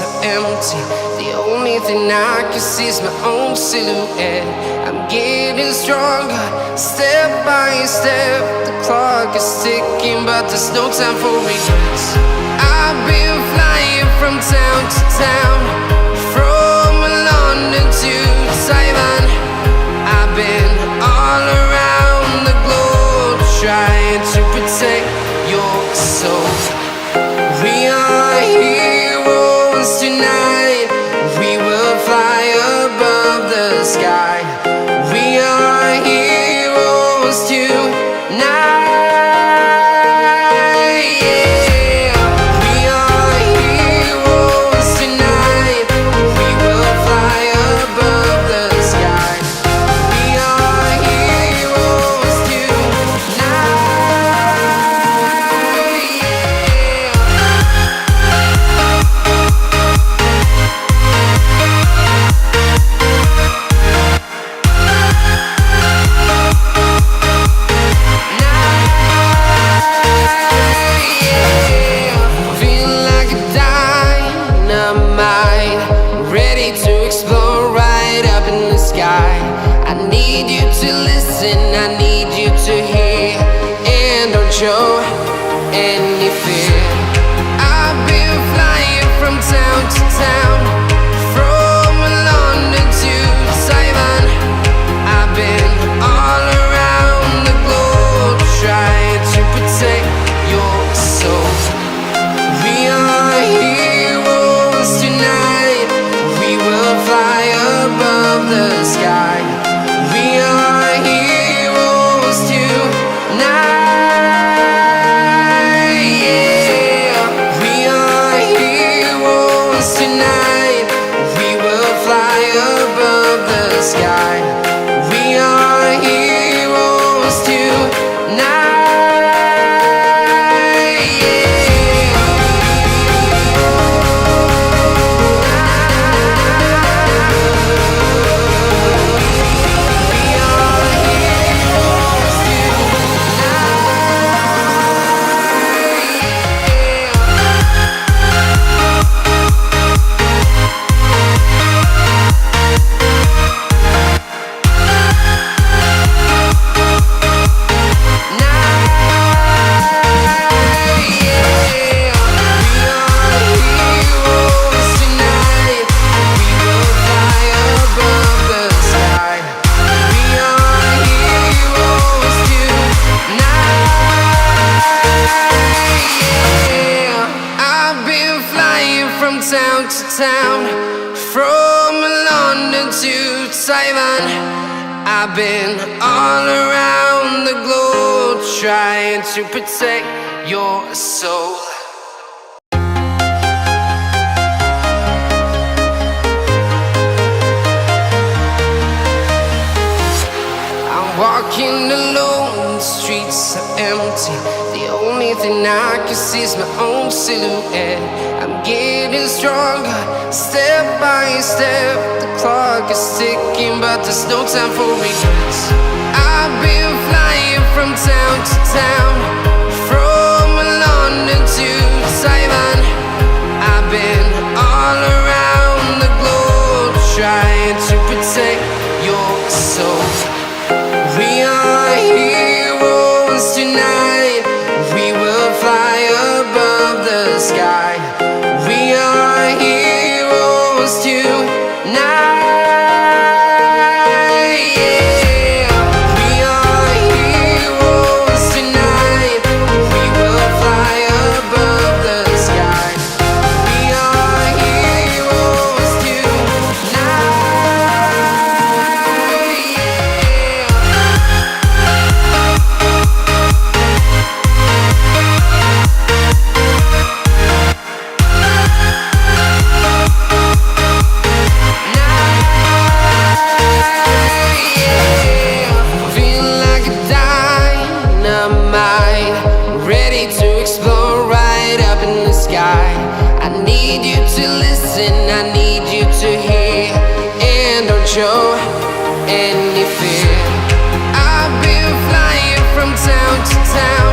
so empty. The only thing I can see is my own silhouette. I'm getting stronger, step by step. The clock is ticking, but there's no time for regrets. I've been flying from town to town, from London to Taiwan. I've been all around the globe, trying to protect your soul. We are heroes tonight. We will fly above the sky. We are heroes tonight. Yeah. We are heroes tonight. We will fly above the sky. We are heroes tonight. I need you to listen, I need you to hear, and don't show any fear. I've been flying from town to town, from London to Taiwan. I've been all around the globe, trying to protect your soul. We are heroes tonight. We will fly above the sky. We are heroes tonight. Yeah. We are heroes tonight. We will fly above the sky. We are heroes tonight. Town to town, from London to Taiwan. I've been all around the globe, trying to protect your soul. I'm walking alone, the streets are empty. The only thing I can see is my own silhouette. I'm getting stronger, step by step. The clock is ticking, but there's no time for regrets. I've been flying from town to town, from London to Taiwan. I've been all around the globe, trying to protect your soul. We are heroes tonight. We will fly above the sky. We are heroes tonight. Yeah. We are heroes tonight. We will fly above the sky. We are heroes tonight. I need you to listen, I need you to hear, and don't show any fear. I've been flying from town to town,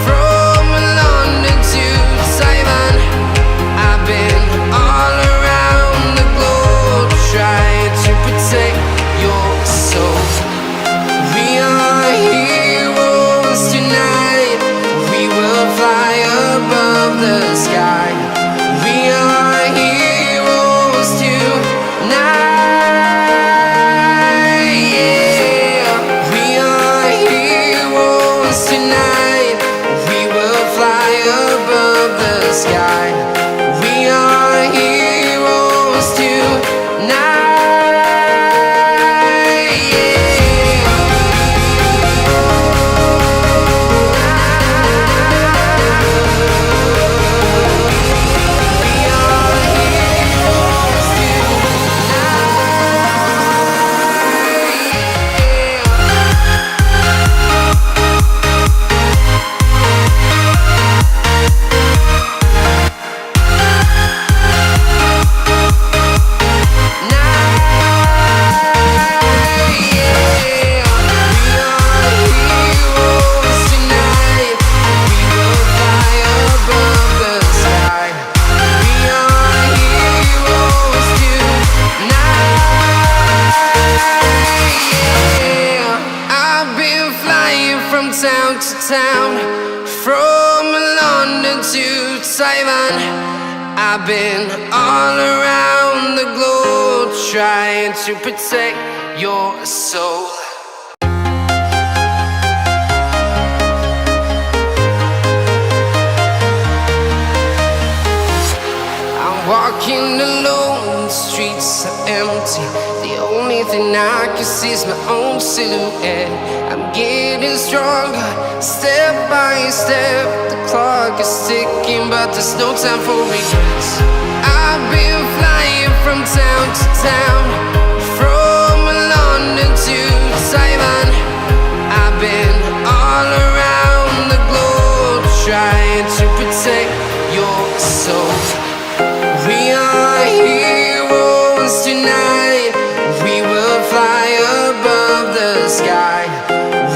from London to Taiwan. I've been all to town, from London to Taiwan. I've been all around the globe trying to protect your soul. Walking alone, the streets are empty. The only thing I can see is my own silhouette. I'm getting stronger, step by step. The clock is ticking, but there's no time for regrets. I've been flying from town to town, from London to Taiwan. I've been all around the globe trying to protect your soul. We are heroes tonight. We will fly above the sky.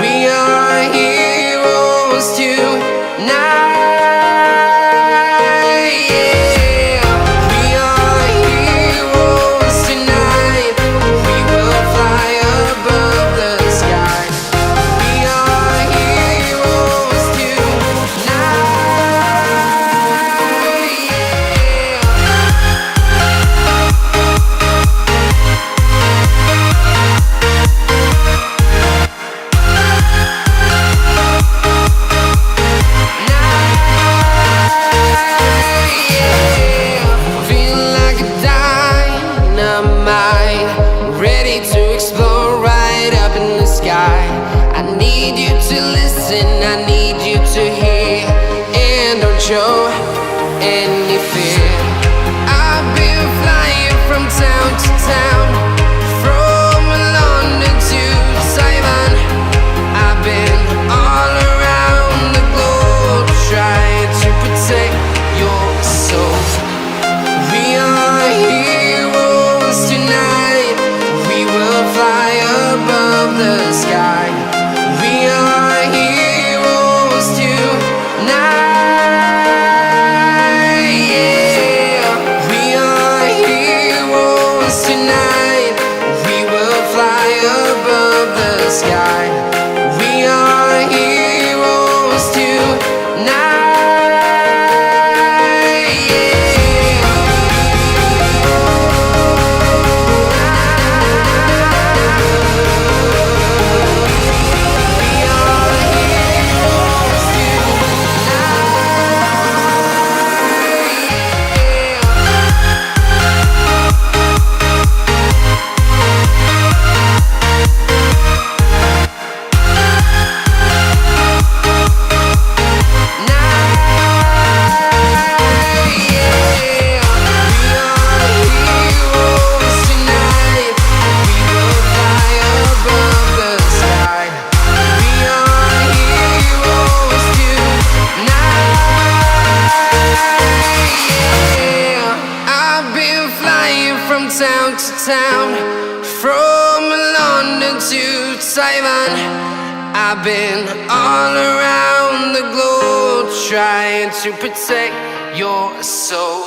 We are heroes tonight. Yeah. We are heroes tonight. We will fly above the sky. We are heroes tonight. I need you to hear and don't show any fear. I've been flying from town to town, from London to Taiwan. I've been all around the globe trying to protect your soul. We are heroes tonight. We will fly above the sky. We are heroes tonight. Yeah. We are heroes tonight. We will fly above the sky. We are heroes tonight. Town to town, from London to Taiwan. I've been all around the globe trying to protect your soul.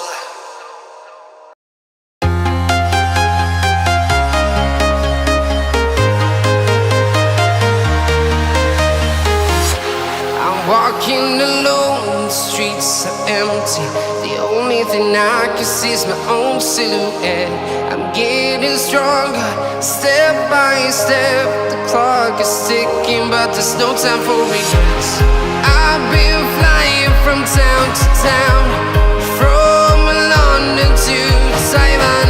I'm walking alone, the streets are empty. The only thing I can see is my own silhouette. I'm getting stronger, step by step. The clock is ticking, but there's no time for regrets. I've been flying from town to town, from London to Taiwan.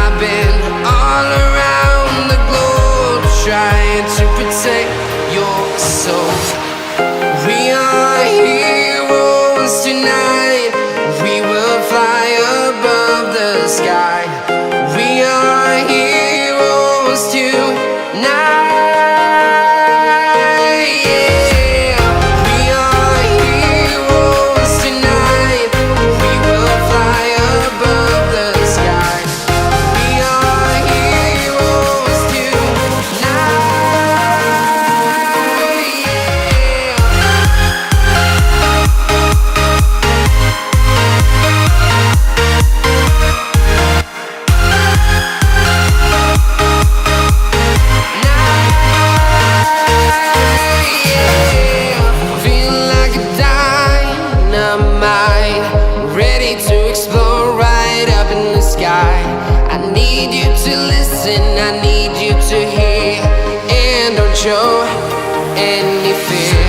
I've been all around the globe trying to protect your soul. We are heroes tonight. We will fly above the sky. We are heroes tonight. Yeah. We are heroes tonight. We will fly above the sky. We are heroes tonight. Yeah. show any fear.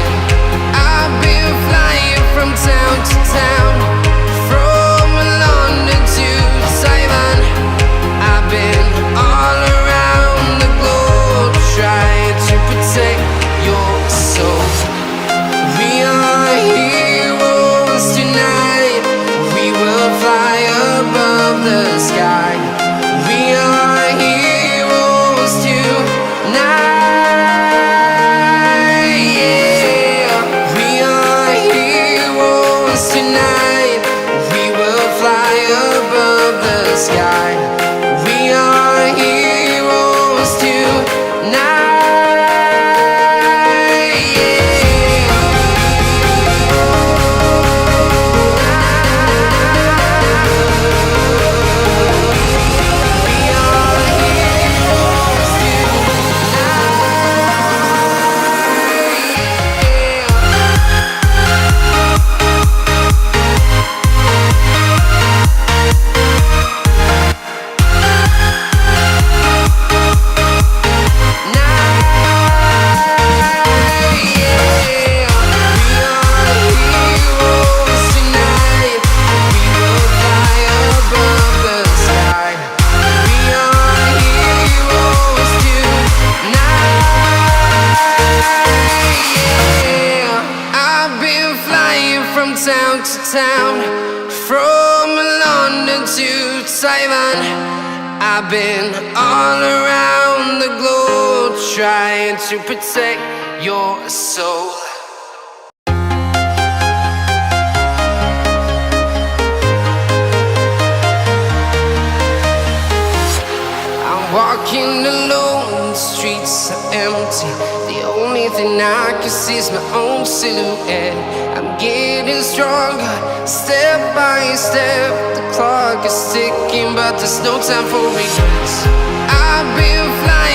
I've been flying from town to town, from London to Taiwan. I've been all around the globe trying to protect your soul. We are heroes tonight. We will fly above the sky. We are heroes tonight. Yeah. We are heroes tonight. We will fly above the sky. We are heroes tonight. Town to town, from London to Taiwan. I've been all around the globe trying to protect your soul. I'm walking alone, the streets are empty. The only thing I can see is my own silhouette. I'm getting stronger, step by step. The clock is ticking, but there's no time for regrets. I've been flying